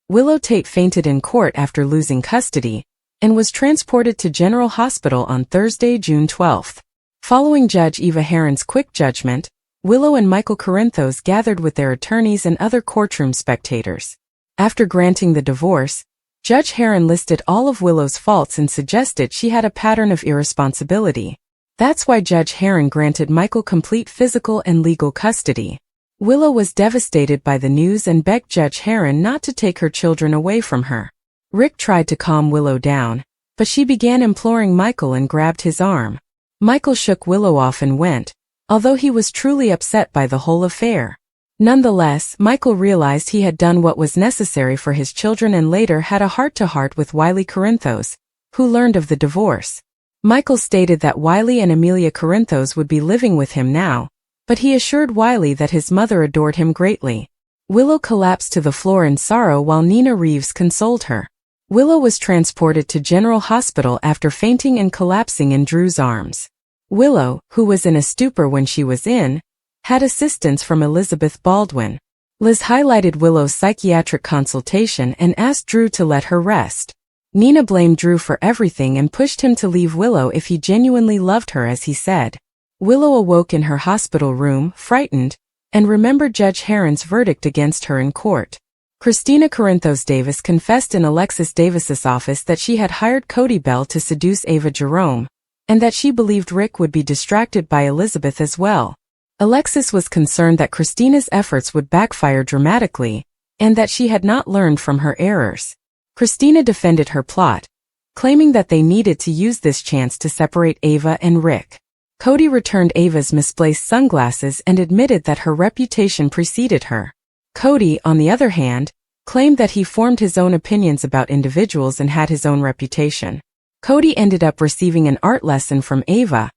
Willow Tate fainted in court after losing custody and was transported to General Hospital on Thursday, June 12. Following Judge Eva Heron's quick judgment, Willow and Michael Corinthos gathered with their attorneys and other courtroom spectators. After granting the divorce, Judge Heron listed all of Willow's faults and suggested she had a pattern of irresponsibility. That's why Judge Heron granted Michael complete physical and legal custody. Willow was devastated by the news and begged Judge Heron not to take her children away from her. Rick tried to calm Willow down, but she began imploring Michael and grabbed his arm. Michael shook Willow off and went, although he was truly upset by the whole affair. Nonetheless, Michael realized he had done what was necessary for his children and later had a heart-to-heart with Wiley Corinthos, who learned of the divorce. Michael stated that Wiley and Amelia Corinthos would be living with him now, but he assured Wiley that his mother adored him greatly. Willow collapsed to the floor in sorrow while Nina Reeves consoled her. Willow was transported to General Hospital after fainting and collapsing in Drew's arms. Willow, who was in a stupor when she was in, had assistance from Elizabeth Baldwin. Liz highlighted Willow's psychiatric consultation and asked Drew to let her rest. Nina blamed Drew for everything and pushed him to leave Willow if he genuinely loved her, as he said. Willow awoke in her hospital room, frightened, and remembered Judge Heron's verdict against her in court. Christina Corinthos Davis confessed in Alexis Davis's office that she had hired Cody Bell to seduce Ava Jerome, and that she believed Rick would be distracted by Elizabeth as well. Alexis was concerned that Christina's efforts would backfire dramatically, and that she had not learned from her errors. Christina defended her plot, claiming that they needed to use this chance to separate Ava and Rick. Cody returned Ava's misplaced sunglasses and admitted that her reputation preceded her. Cody, on the other hand, claimed that he formed his own opinions about individuals and had his own reputation. Cody ended up receiving an art lesson from Ava,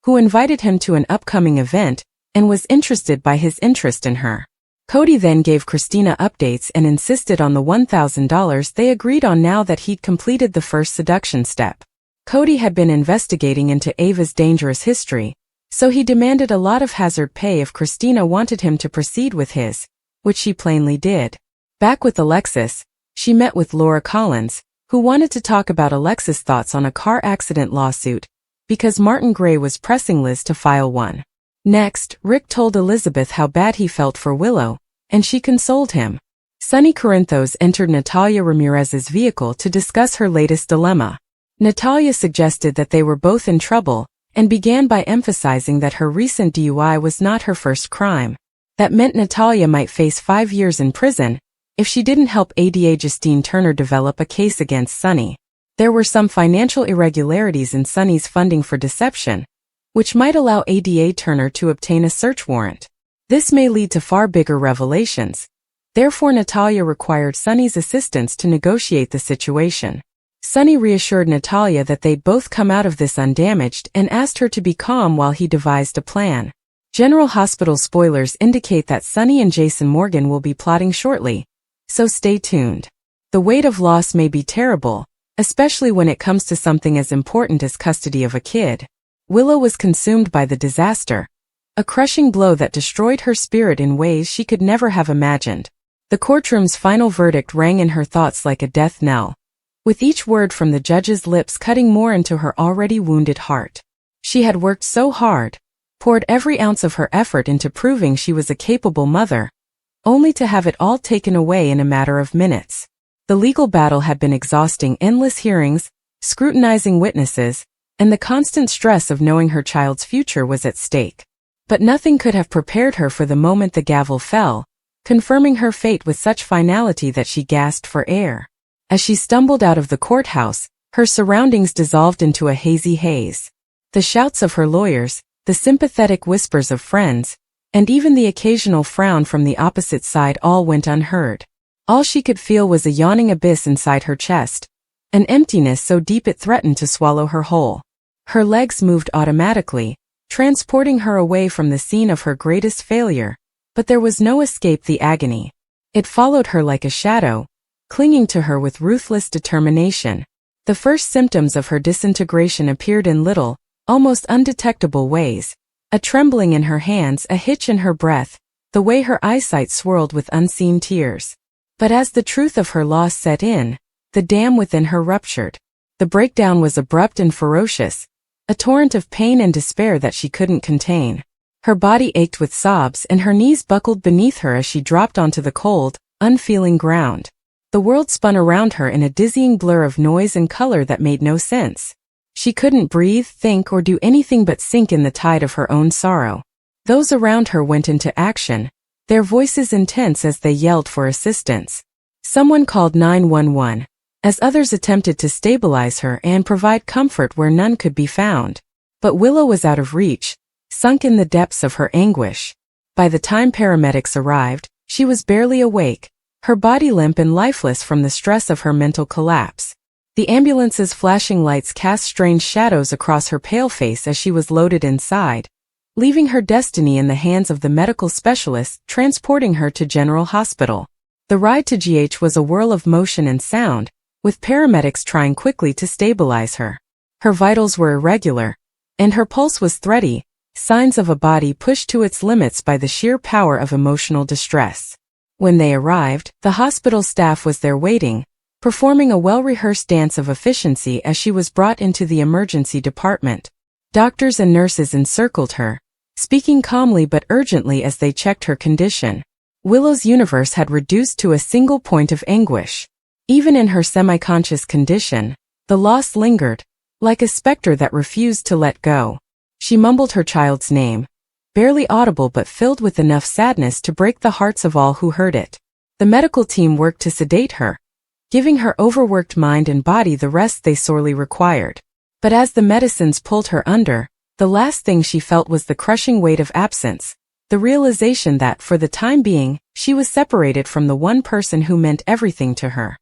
who invited him to an upcoming event and was interested by his interest in her. Cody then gave Christina updates and insisted on the $1,000 they agreed on now that he'd completed the first seduction step. Cody had been investigating into Ava's dangerous history, so he demanded a lot of hazard pay if Christina wanted him to proceed with his, which she plainly did. Back with Alexis, she met with Laura Collins, who wanted to talk about Alexis' thoughts on a car accident lawsuit, because Martin Gray was pressing Liz to file one. Next, Rick told Elizabeth how bad he felt for Willow, and she consoled him. Sonny Corinthos entered Natalia Ramirez's vehicle to discuss her latest dilemma. Natalia suggested that they were both in trouble, and began by emphasizing that her recent DUI was not her first crime. That meant Natalia might face 5 years in prison if she didn't help ADA Justine Turner develop a case against Sonny. There were some financial irregularities in Sonny's funding for deception, which might allow ADA Turner to obtain a search warrant. This may lead to far bigger revelations. Therefore, Natalia required Sonny's assistance to negotiate the situation. Sonny reassured Natalia that they'd both come out of this undamaged and asked her to be calm while he devised a plan. General Hospital spoilers indicate that Sonny and Jason Morgan will be plotting shortly, so stay tuned. The weight of loss may be terrible, especially when it comes to something as important as custody of a kid. Willow was consumed by the disaster, a crushing blow that destroyed her spirit in ways she could never have imagined. The courtroom's final verdict rang in her thoughts like a death knell, with each word from the judge's lips cutting more into her already wounded heart. She had worked so hard, poured every ounce of her effort into proving she was a capable mother, only to have it all taken away in a matter of minutes. The legal battle had been exhausting: endless hearings, scrutinizing witnesses, and the constant stress of knowing her child's future was at stake. But nothing could have prepared her for the moment the gavel fell, confirming her fate with such finality that she gasped for air. As she stumbled out of the courthouse, her surroundings dissolved into a hazy haze. The shouts of her lawyers, the sympathetic whispers of friends, and even the occasional frown from the opposite side all went unheard. All she could feel was a yawning abyss inside her chest, an emptiness so deep it threatened to swallow her whole. Her legs moved automatically, transporting her away from the scene of her greatest failure, but there was no escape the agony. It followed her like a shadow, clinging to her with ruthless determination. The first symptoms of her disintegration appeared in little, almost undetectable ways: a trembling in her hands, a hitch in her breath, the way her eyesight swirled with unseen tears. But as the truth of her loss set in, the dam within her ruptured. The breakdown was abrupt and ferocious, a torrent of pain and despair that she couldn't contain. Her body ached with sobs and her knees buckled beneath her as she dropped onto the cold, unfeeling ground. The world spun around her in a dizzying blur of noise and color that made no sense. She couldn't breathe, think, or do anything but sink in the tide of her own sorrow. Those around her went into action, their voices intense as they yelled for assistance. Someone called 911, as others attempted to stabilize her and provide comfort where none could be found. But Willow was out of reach, sunk in the depths of her anguish. By the time paramedics arrived, she was barely awake, her body limp and lifeless from the stress of her mental collapse. The ambulance's flashing lights cast strange shadows across her pale face as she was loaded inside, leaving her destiny in the hands of the medical specialists transporting her to General Hospital. The ride to GH was a whirl of motion and sound, with paramedics trying quickly to stabilize her. Her vitals were irregular, and her pulse was thready, signs of a body pushed to its limits by the sheer power of emotional distress. When they arrived, the hospital staff was there waiting, performing a well-rehearsed dance of efficiency as she was brought into the emergency department. Doctors and nurses encircled her, speaking calmly but urgently as they checked her condition. Willow's universe had reduced to a single point of anguish. Even in her semi-conscious condition, the loss lingered, like a specter that refused to let go. She mumbled her child's name, barely audible but filled with enough sadness to break the hearts of all who heard it. The medical team worked to sedate her, giving her overworked mind and body the rest they sorely required. But as the medicines pulled her under, the last thing she felt was the crushing weight of absence, the realization that, for the time being, she was separated from the one person who meant everything to her.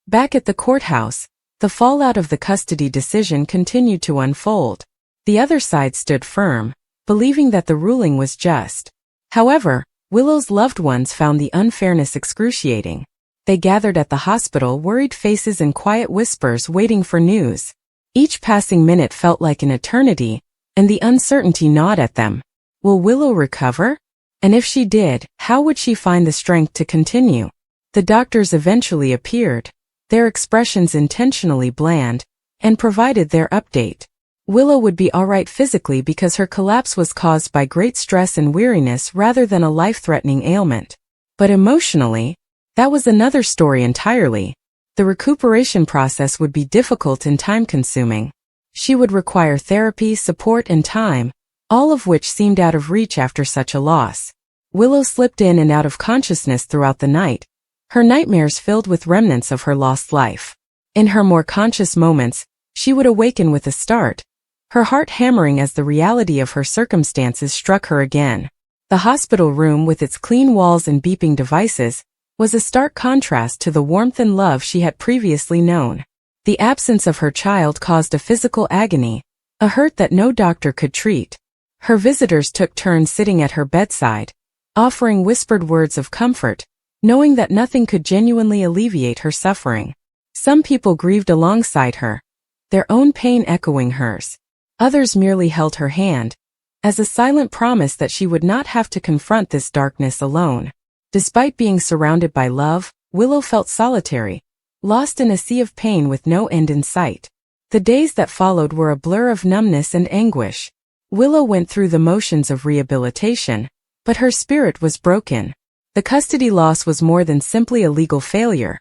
Back at the courthouse, the fallout of the custody decision continued to unfold. The other side stood firm, believing that the ruling was just. However, Willow's loved ones found the unfairness excruciating. They gathered at the hospital, worried faces and quiet whispers waiting for news. Each passing minute felt like an eternity, and the uncertainty gnawed at them. Will Willow recover? And if she did, how would she find the strength to continue? The doctors eventually appeared, their expressions intentionally bland, and provided their update. Willow would be alright physically because her collapse was caused by great stress and weariness rather than a life-threatening ailment. But emotionally, that was another story entirely. The recuperation process would be difficult and time-consuming. She would require therapy, support, and time, all of which seemed out of reach after such a loss. Willow slipped in and out of consciousness throughout the night, her nightmares filled with remnants of her lost life. In her more conscious moments, she would awaken with a start, her heart hammering as the reality of her circumstances struck her again. The hospital room, with its clean walls and beeping devices, was a stark contrast to the warmth and love she had previously known. The absence of her child caused a physical agony, a hurt that no doctor could treat. Her visitors took turns sitting at her bedside, offering whispered words of comfort, knowing that nothing could genuinely alleviate her suffering. Some people grieved alongside her, their own pain echoing hers. Others merely held her hand, as a silent promise that she would not have to confront this darkness alone. Despite being surrounded by love, Willow felt solitary, lost in a sea of pain with no end in sight. The days that followed were a blur of numbness and anguish. Willow went through the motions of rehabilitation, but her spirit was broken. The custody loss was more than simply a legal failure.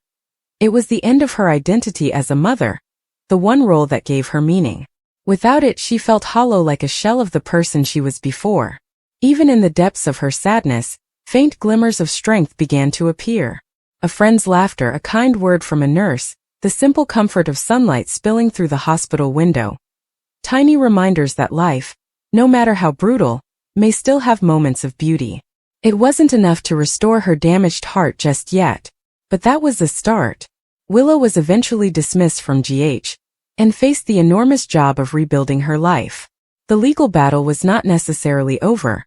It was the end of her identity as a mother, the one role that gave her meaning. Without it, she felt hollow, like a shell of the person she was before. Even in the depths of her sadness, faint glimmers of strength began to appear. A friend's laughter, a kind word from a nurse, the simple comfort of sunlight spilling through the hospital window. Tiny reminders that life, no matter how brutal, may still have moments of beauty. It wasn't enough to restore her damaged heart just yet, but that was the start. Willow was eventually dismissed from GH, and faced the enormous job of rebuilding her life. The legal battle was not necessarily over.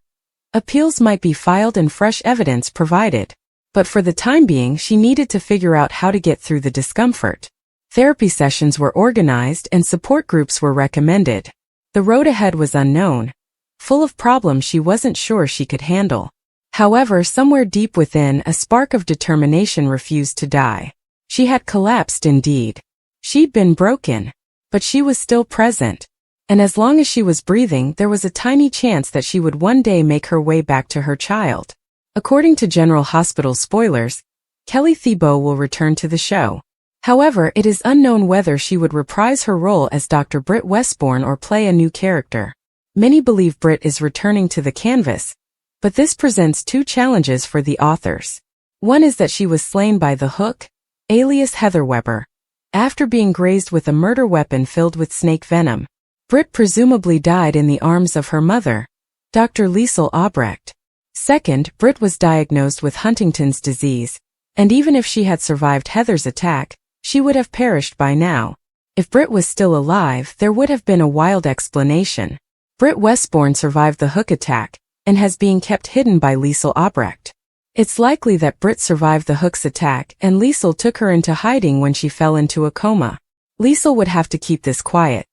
Appeals might be filed and fresh evidence provided. But for the time being, she needed to figure out how to get through the discomfort. Therapy sessions were organized and support groups were recommended. The road ahead was unknown, full of problems she wasn't sure she could handle. However, somewhere deep within, a spark of determination refused to die. She had collapsed indeed. She'd been broken. But she was still present. And as long as she was breathing, there was a tiny chance that she would one day make her way back to her child. According to General Hospital spoilers, Kelly Thibault will return to the show. However, it is unknown whether she would reprise her role as Dr. Britt Westbourne or play a new character. Many believe Britt is returning to the canvas, but this presents two challenges for the authors. One is that she was slain by the Hook, alias Heather Weber, after being grazed with a murder weapon filled with snake venom. Britt presumably died in the arms of her mother, Dr. Liesl Albrecht. Second, Britt was diagnosed with Huntington's disease, and even if she had survived Heather's attack, she would have perished by now. If Britt was still alive, there would have been a wild explanation. Britt Westbourne survived the Hook attack, and has been kept hidden by Liesl Albrecht. It's likely that Britt survived the Hook's attack and Liesl took her into hiding when she fell into a coma. Liesl would have to keep this quiet,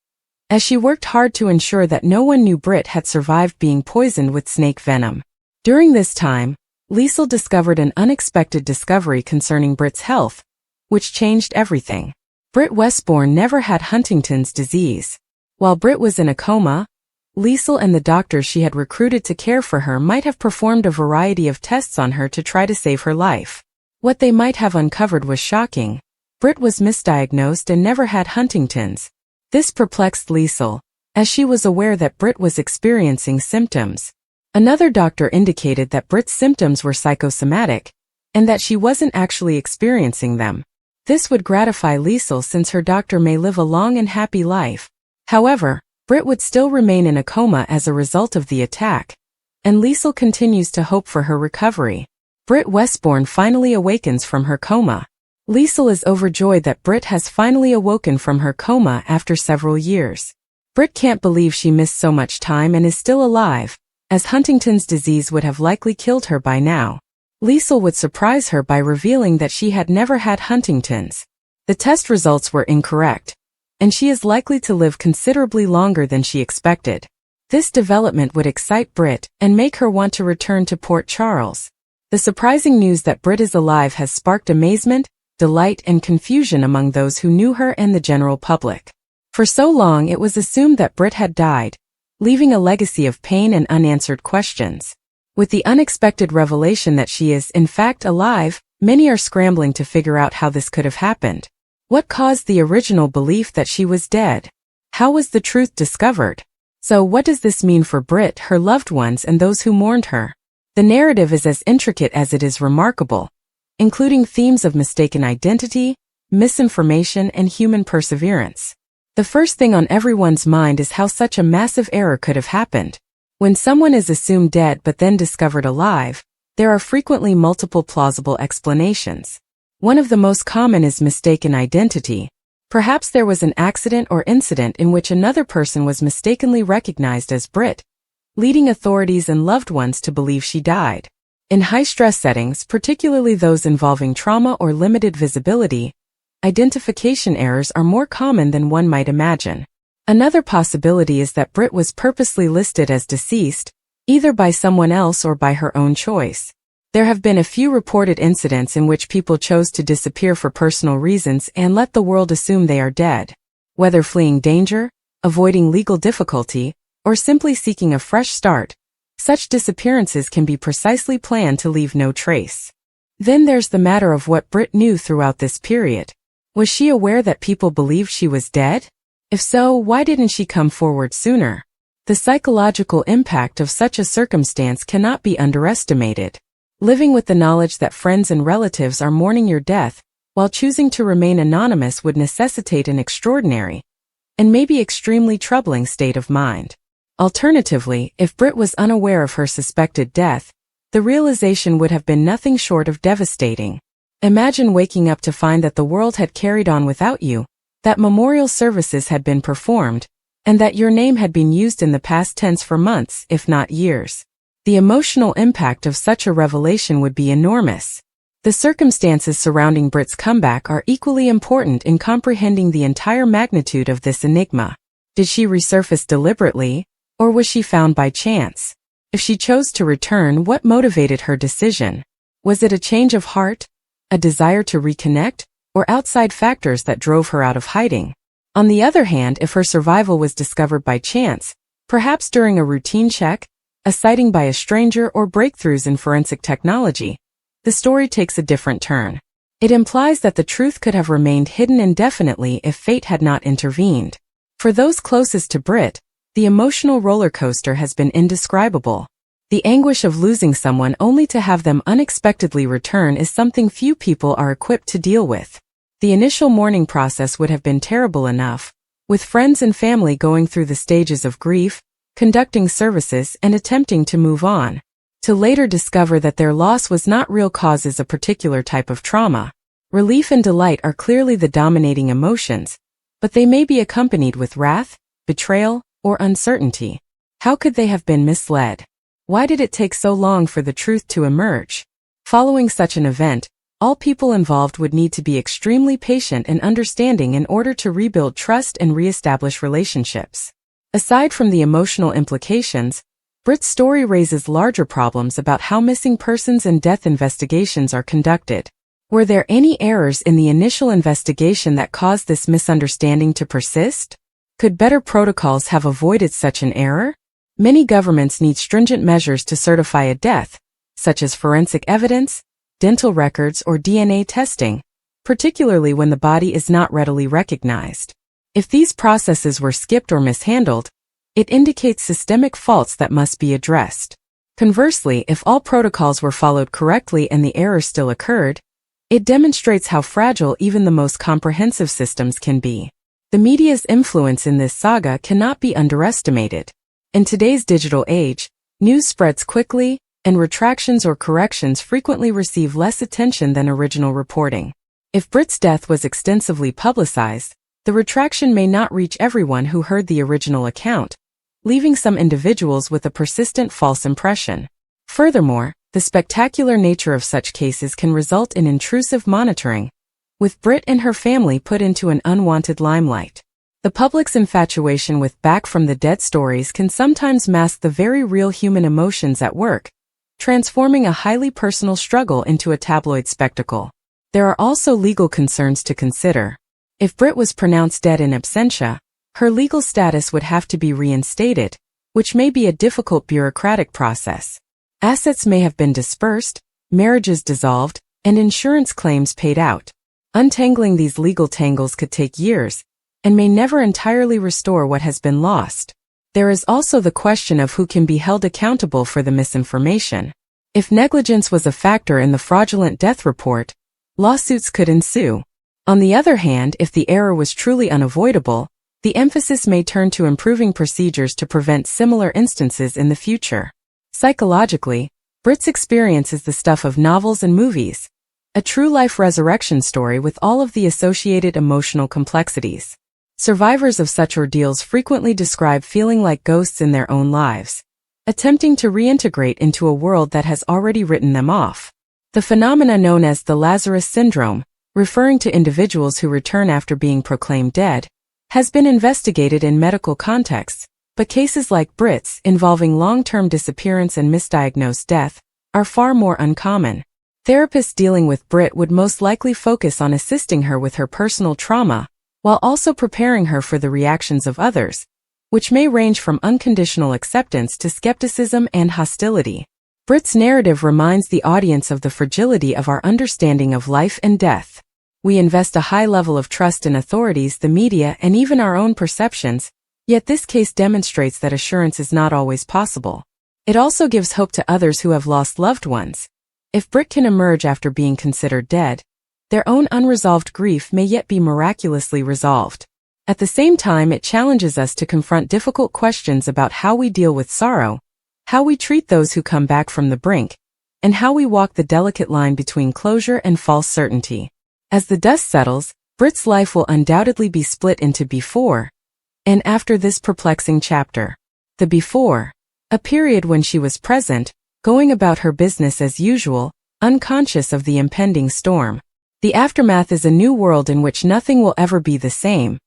as she worked hard to ensure that no one knew Britt had survived being poisoned with snake venom. During this time, Liesl discovered an unexpected discovery concerning Britt's health, which changed everything. Britt Westbourne never had Huntington's disease. While Britt was in a coma, Liesl and the doctors she had recruited to care for her might have performed a variety of tests on her to try to save her life. What they might have uncovered was shocking. Britt was misdiagnosed and never had Huntington's. This perplexed Liesl, as she was aware that Britt was experiencing symptoms. Another doctor indicated that Britt's symptoms were psychosomatic, and that she wasn't actually experiencing them. This would gratify Liesl since her doctor may live a long and happy life. However, Britt would still remain in a coma as a result of the attack, and Liesl continues to hope for her recovery. Britt Westbourne finally awakens from her coma. Liesl is overjoyed that Britt has finally awoken from her coma after several years. Britt can't believe she missed so much time and is still alive, as Huntington's disease would have likely killed her by now. Liesl would surprise her by revealing that she had never had Huntington's. The test results were incorrect, and she is likely to live considerably longer than she expected. This development would excite Britt and make her want to return to Port Charles. The surprising news that Britt is alive has sparked amazement, delight, and confusion among those who knew her and the general public. For so long it was assumed that Britt had died, leaving a legacy of pain and unanswered questions. With the unexpected revelation that she is, in fact, alive, many are scrambling to figure out how this could have happened. What caused the original belief that she was dead? How was the truth discovered? So what does this mean for Britt, her loved ones, and those who mourned her? The narrative is as intricate as it is remarkable, including themes of mistaken identity, misinformation, and human perseverance. The first thing on everyone's mind is how such a massive error could have happened. When someone is assumed dead but then discovered alive, there are frequently multiple plausible explanations. One of the most common is mistaken identity. Perhaps there was an accident or incident in which another person was mistakenly recognized as Britt, leading authorities and loved ones to believe she died. In high-stress settings, particularly those involving trauma or limited visibility, identification errors are more common than one might imagine. Another possibility is that Britt was purposely listed as deceased, either by someone else or by her own choice. There have been a few reported incidents in which people chose to disappear for personal reasons and let the world assume they are dead. Whether fleeing danger, avoiding legal difficulty, or simply seeking a fresh start, such disappearances can be precisely planned to leave no trace. Then there's the matter of what Britt knew throughout this period. Was she aware that people believed she was dead? If so, why didn't she come forward sooner? The psychological impact of such a circumstance cannot be underestimated. Living with the knowledge that friends and relatives are mourning your death, while choosing to remain anonymous would necessitate an extraordinary, and maybe extremely troubling state of mind. Alternatively, if Britt was unaware of her suspected death, the realization would have been nothing short of devastating. Imagine waking up to find that the world had carried on without you, that memorial services had been performed, and that your name had been used in the past tense for months, if not years. The emotional impact of such a revelation would be enormous. The circumstances surrounding Britt's comeback are equally important in comprehending the entire magnitude of this enigma. Did she resurface deliberately, or was she found by chance? If she chose to return, what motivated her decision? Was it a change of heart, a desire to reconnect, or outside factors that drove her out of hiding? On the other hand, if her survival was discovered by chance, perhaps during a routine check, a sighting by a stranger, or breakthroughs in forensic technology, the story takes a different turn. It implies that the truth could have remained hidden indefinitely if fate had not intervened. For those closest to Britt, the emotional roller coaster has been indescribable. The anguish of losing someone only to have them unexpectedly return is something few people are equipped to deal with. The initial mourning process would have been terrible enough, with friends and family going through the stages of grief, conducting services, and attempting to move on. To later discover that their loss was not real causes a particular type of trauma. Relief and delight are clearly the dominating emotions, but they may be accompanied with wrath, betrayal, or uncertainty. How could they have been misled? Why did it take so long for the truth to emerge? Following such an event, all people involved would need to be extremely patient and understanding in order to rebuild trust and re-establish relationships. Aside from the emotional implications, Britt's story raises larger problems about how missing persons and death investigations are conducted. Were there any errors in the initial investigation that caused this misunderstanding to persist? Could better protocols have avoided such an error? Many governments need stringent measures to certify a death, such as forensic evidence, dental records, or DNA testing, particularly when the body is not readily recognized. If these processes were skipped or mishandled, it indicates systemic faults that must be addressed. Conversely, if all protocols were followed correctly and the error still occurred, it demonstrates how fragile even the most comprehensive systems can be. The media's influence in this saga cannot be underestimated. In today's digital age, news spreads quickly, and retractions or corrections frequently receive less attention than original reporting. If Britt's death was extensively publicized, the retraction may not reach everyone who heard the original account, leaving some individuals with a persistent false impression. Furthermore, the spectacular nature of such cases can result in intrusive monitoring, with Britt and her family put into an unwanted limelight. The public's infatuation with back from the dead stories can sometimes mask the very real human emotions at work, transforming a highly personal struggle into a tabloid spectacle. There are also legal concerns to consider. If Britt was pronounced dead in absentia, her legal status would have to be reinstated, which may be a difficult bureaucratic process. Assets may have been dispersed, marriages dissolved, and insurance claims paid out. Untangling these legal tangles could take years, and may never entirely restore what has been lost. There is also the question of who can be held accountable for the misinformation. If negligence was a factor in the fraudulent death report, lawsuits could ensue. On the other hand, if the error was truly unavoidable, the emphasis may turn to improving procedures to prevent similar instances in the future. Psychologically, Britt's experience is the stuff of novels and movies, a true-life resurrection story with all of the associated emotional complexities. Survivors of such ordeals frequently describe feeling like ghosts in their own lives, attempting to reintegrate into a world that has already written them off. The phenomena known as the Lazarus syndrome, referring to individuals who return after being proclaimed dead, has been investigated in medical contexts, but cases like Britt's, involving long-term disappearance and misdiagnosed death, are far more uncommon. Therapists dealing with Britt would most likely focus on assisting her with her personal trauma, while also preparing her for the reactions of others, which may range from unconditional acceptance to skepticism and hostility. Britt's narrative reminds the audience of the fragility of our understanding of life and death. We invest a high level of trust in authorities, the media, and even our own perceptions, yet this case demonstrates that assurance is not always possible. It also gives hope to others who have lost loved ones. If Britt can emerge after being considered dead, their own unresolved grief may yet be miraculously resolved. At the same time, it challenges us to confront difficult questions about how we deal with sorrow, how we treat those who come back from the brink, and how we walk the delicate line between closure and false certainty. As the dust settles, Britt's life will undoubtedly be split into before and after this perplexing chapter. The before, a period when she was present, going about her business as usual, unconscious of the impending storm. The aftermath is a new world in which nothing will ever be the same,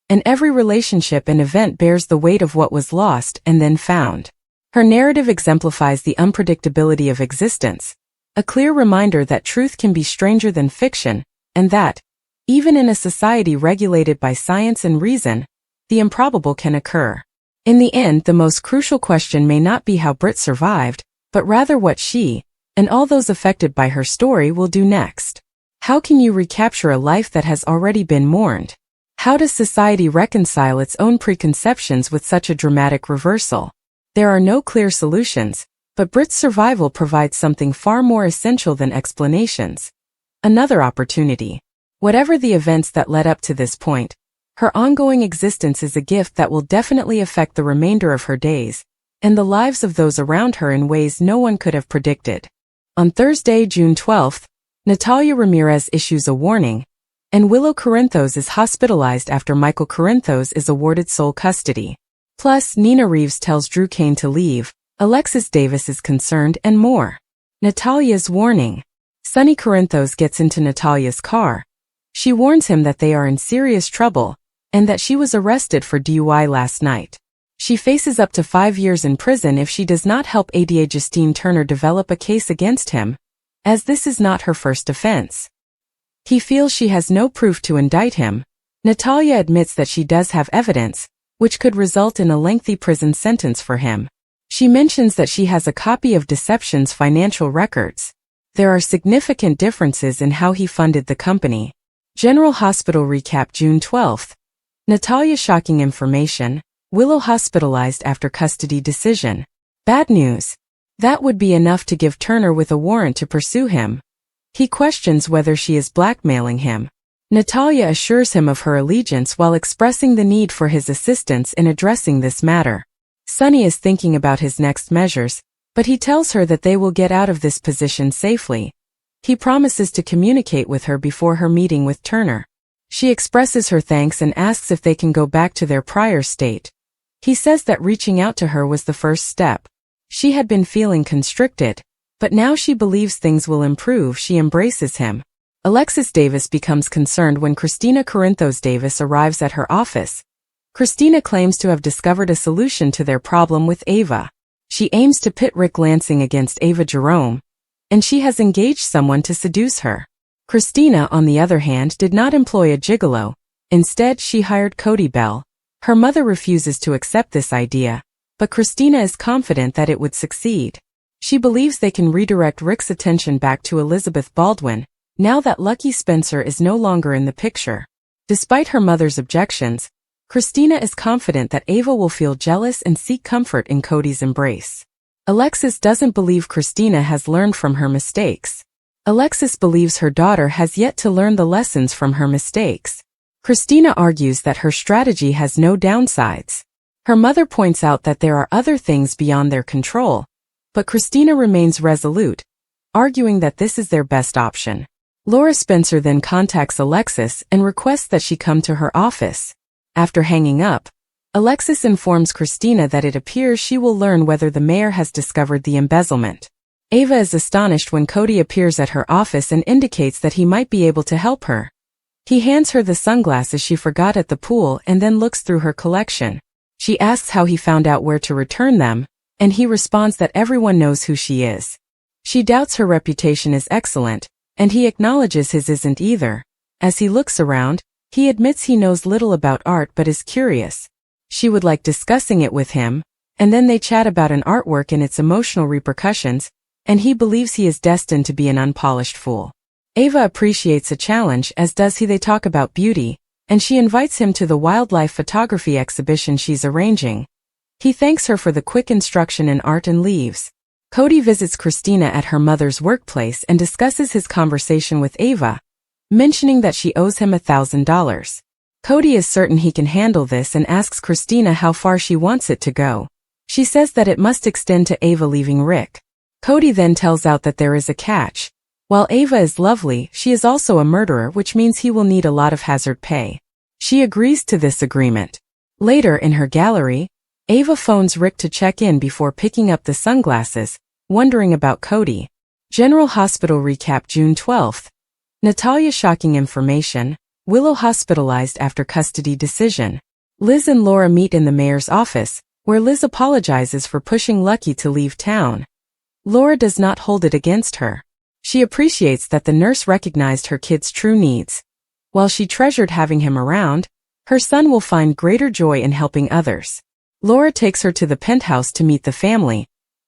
and every relationship and event bears the weight of what was lost and then found. Her narrative exemplifies the unpredictability of existence, a clear reminder that truth can be stranger than fiction, and that, even in a society regulated by science and reason, the improbable can occur. In the end, the most crucial question may not be how Brit survived, but rather what she, and all those affected by her story, will do next. How can you recapture a life that has already been mourned? How does society reconcile its own preconceptions with such a dramatic reversal? There are no clear solutions, but Brit's survival provides something far more essential than explanations. Another opportunity. Whatever the events that led up to this point, her ongoing existence is a gift that will definitely affect the remainder of her days, and the lives of those around her in ways no one could have predicted. On Thursday, June 12th, Natalia Ramirez issues a warning, and Willow Corinthos is hospitalized after Michael Corinthos is awarded sole custody. Plus, Nina Reeves tells Drew Kane to leave, Alexis Davis is concerned, and more. Natalia's warning. Sonny Corinthos gets into Natalia's car. She warns him that they are in serious trouble, and that she was arrested for DUI last night. She faces up to 5 years in prison if she does not help ADA Justine Turner develop a case against him, as this is not her first offense. He feels she has no proof to indict him. Natalia admits that she does have evidence, which could result in a lengthy prison sentence for him. She mentions that she has a copy of Deception's financial records. There are significant differences in how he funded the company. General Hospital recap June 12th. Natalia shocking information. Willow hospitalized after custody decision. Bad news. That would be enough to give Turner with a warrant to pursue him. He questions whether she is blackmailing him. Natalia assures him of her allegiance while expressing the need for his assistance in addressing this matter. Sonny is thinking about his next measures, but he tells her that they will get out of this position safely. He promises to communicate with her before her meeting with Turner. She expresses her thanks and asks if they can go back to their prior state. He says that reaching out to her was the first step. She had been feeling constricted, but now she believes things will improve. She embraces him. Alexis Davis becomes concerned when Christina Corinthos Davis arrives at her office. Christina claims to have discovered a solution to their problem with Ava. She aims to pit Rick Lansing against Ava Jerome, and she has engaged someone to seduce her. Christina, on the other hand, did not employ a gigolo. Instead, she hired Cody Bell. Her mother refuses to accept this idea, but Christina is confident that it would succeed. She believes they can redirect Rick's attention back to Elizabeth Baldwin, now that Lucky Spencer is no longer in the picture. Despite her mother's objections, Christina is confident that Ava will feel jealous and seek comfort in Cody's embrace. Alexis doesn't believe Christina has learned from her mistakes. Alexis believes her daughter has yet to learn the lessons from her mistakes. Christina argues that her strategy has no downsides. Her mother points out that there are other things beyond their control, but Christina remains resolute, arguing that this is their best option. Laura Spencer then contacts Alexis and requests that she come to her office. After hanging up, Alexis informs Christina that it appears she will learn whether the mayor has discovered the embezzlement. Ava is astonished when Cody appears at her office and indicates that he might be able to help her. He hands her the sunglasses she forgot at the pool and then looks through her collection. She asks how he found out where to return them, and he responds that everyone knows who she is. She doubts her reputation is excellent, and he acknowledges his isn't either. As he looks around, he admits he knows little about art but is curious. She would like discussing it with him, and then they chat about an artwork and its emotional repercussions, and he believes he is destined to be an unpolished fool. Ava appreciates a challenge, as does he. They talk about beauty, and she invites him to the wildlife photography exhibition she's arranging. He thanks her for the quick instruction in art and leaves. Cody visits Christina at her mother's workplace and discusses his conversation with Ava, mentioning that she owes him $1,000. Cody is certain he can handle this and asks Christina how far she wants it to go. She says that it must extend to Ava leaving Rick. Cody then tells out that there is a catch. While Ava is lovely, she is also a murderer, which means he will need a lot of hazard pay. She agrees to this agreement. Later in her gallery, Ava phones Rick to check in before picking up the sunglasses, wondering about Cody. General Hospital recap June 12th. Natalia shocking information. Willow hospitalized after custody decision. Liz and Laura meet in the mayor's office, where Liz apologizes for pushing Lucky to leave town. Laura does not hold it against her. She appreciates that the nurse recognized her kid's true needs. While she treasured having him around, her son will find greater joy in helping others. Laura takes her to the penthouse to meet the family,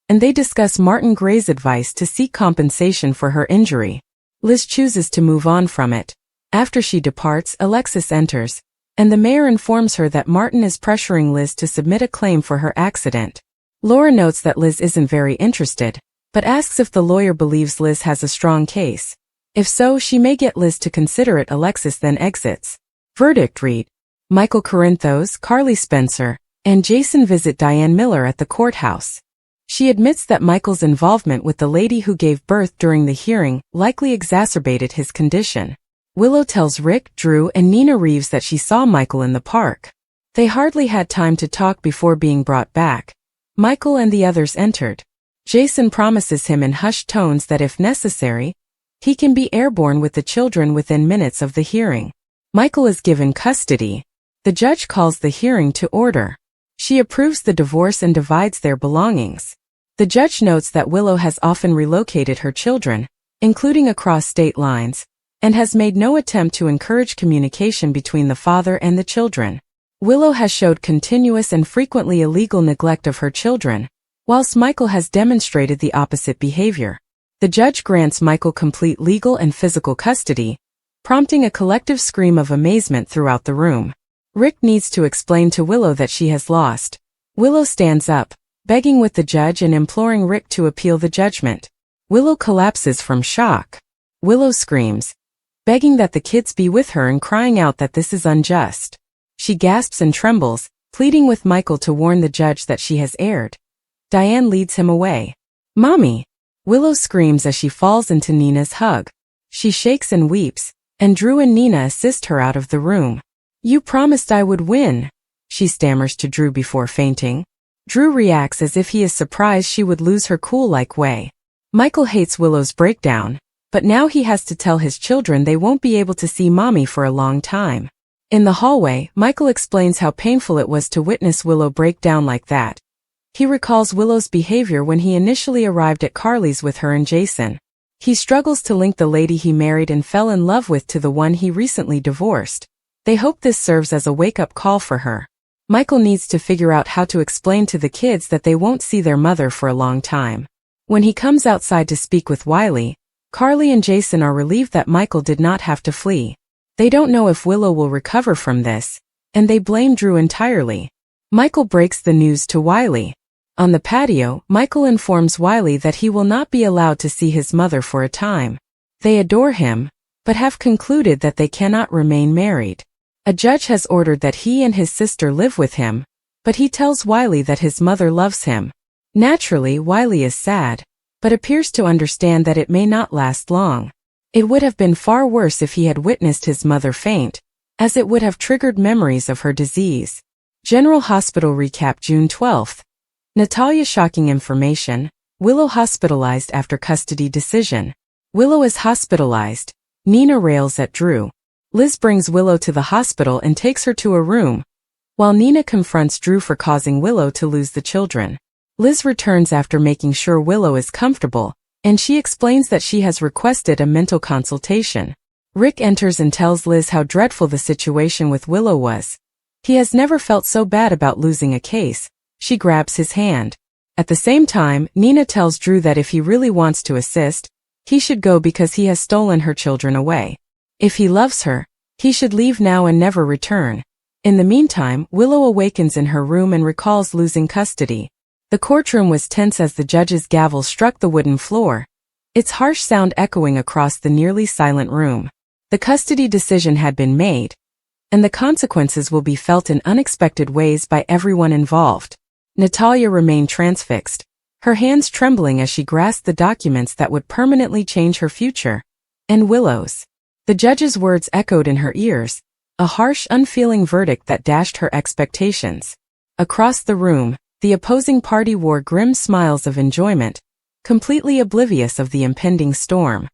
and they discuss Martin Gray's advice to seek compensation for her injury. Liz chooses to move on from it. After she departs, Alexis enters, and the mayor informs her that Martin is pressuring Liz to submit a claim for her accident. Laura notes that Liz isn't very interested, but asks if the lawyer believes Liz has a strong case. If so, she may get Liz to consider it. Alexis then exits. Verdict read: Michael Corinthos, Carly Spencer, and Jason visit Diane Miller at the courthouse. She admits that Michael's involvement with the lady who gave birth during the hearing likely exacerbated his condition. Willow tells Rick, Drew, and Nina Reeves that she saw Michael in the park. They hardly had time to talk before being brought back. Michael and the others entered. Jason promises him in hushed tones that if necessary, he can be airborne with the children within minutes of the hearing. Michael is given custody. The judge calls the hearing to order. She approves the divorce and divides their belongings. The judge notes that Willow has often relocated her children, including across state lines, and has made no attempt to encourage communication between the father and the children. Willow has showed continuous and frequently illegal neglect of her children, whilst Michael has demonstrated the opposite behavior. The judge grants Michael complete legal and physical custody, prompting a collective scream of amazement throughout the room. Rick needs to explain to Willow that she has lost. Willow stands up, begging with the judge and imploring Rick to appeal the judgment. Willow collapses from shock. Willow screams, begging that the kids be with her and crying out that this is unjust. She gasps and trembles, pleading with Michael to warn the judge that she has erred. Diane leads him away. Mommy! Willow screams as she falls into Nina's hug. She shakes and weeps, and Drew and Nina assist her out of the room. You promised I would win, she stammers to Drew before fainting. Drew reacts as if he is surprised she would lose her cool-like way. Michael hates Willow's breakdown, but now he has to tell his children they won't be able to see Mommy for a long time. In the hallway, Michael explains how painful it was to witness Willow break down like that. He recalls Willow's behavior when he initially arrived at Carly's with her and Jason. He struggles to link the lady he married and fell in love with to the one he recently divorced. They hope this serves as a wake-up call for her. Michael needs to figure out how to explain to the kids that they won't see their mother for a long time. When he comes outside to speak with Wiley, Carly and Jason are relieved that Michael did not have to flee. They don't know if Willow will recover from this, and they blame Drew entirely. Michael breaks the news to Wiley. On the patio, Michael informs Wiley that he will not be allowed to see his mother for a time. They adore him, but have concluded that they cannot remain married. A judge has ordered that he and his sister live with him, but he tells Wiley that his mother loves him. Naturally, Wiley is sad, but appears to understand that it may not last long. It would have been far worse if he had witnessed his mother faint, as it would have triggered memories of her disease. General Hospital recap June 12th. Natalia shocking information, Willow hospitalized after custody decision. Willow is hospitalized. Nina rails at Drew. Liz brings Willow to the hospital and takes her to a room, while Nina confronts Drew for causing Willow to lose the children. Liz returns after making sure Willow is comfortable, and she explains that she has requested a mental consultation. Rick enters and tells Liz how dreadful the situation with Willow was. He has never felt so bad about losing a case. She grabs his hand. At the same time, Nina tells Drew that if he really wants to assist, he should go because he has stolen her children away. If he loves her, he should leave now and never return. In the meantime, Willow awakens in her room and recalls losing custody. The courtroom was tense as the judge's gavel struck the wooden floor, its harsh sound echoing across the nearly silent room. The custody decision had been made, and the consequences will be felt in unexpected ways by everyone involved. Natalia remained transfixed, her hands trembling as she grasped the documents that would permanently change her future, and Willow's. The judge's words echoed in her ears, a harsh, unfeeling verdict that dashed her expectations. Across the room, the opposing party wore grim smiles of enjoyment, completely oblivious of the impending storm.